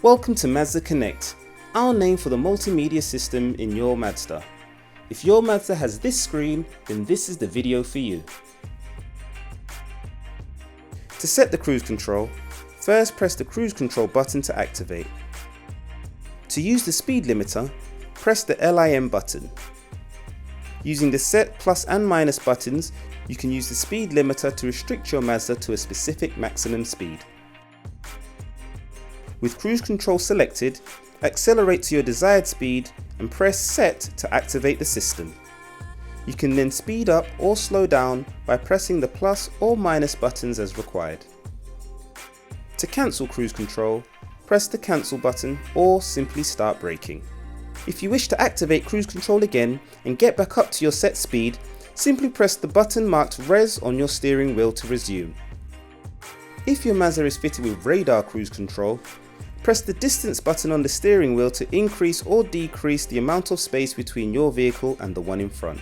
Welcome to Mazda Connect, our name for the multimedia system in your Mazda. If your Mazda has this screen, then this is the video for you. To set the cruise control, first press the cruise control button to activate. To use the speed limiter, press the LIM button. Using the set plus and minus buttons, you can use the speed limiter to restrict your Mazda to a specific maximum speed. With cruise control selected, accelerate to your desired speed and press set to activate the system. You can then speed up or slow down by pressing the plus or minus buttons as required. To cancel cruise control, press the cancel button or simply start braking. If you wish to activate cruise control again and get back up to your set speed, simply press the button marked res on your steering wheel to resume. If your Mazda is fitted with radar cruise control, press the distance button on the steering wheel to increase or decrease the amount of space between your vehicle and the one in front.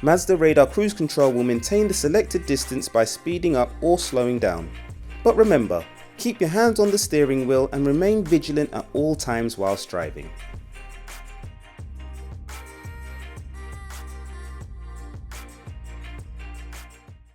Mazda radar cruise control will maintain the selected distance by speeding up or slowing down. But remember, keep your hands on the steering wheel and remain vigilant at all times whilst driving.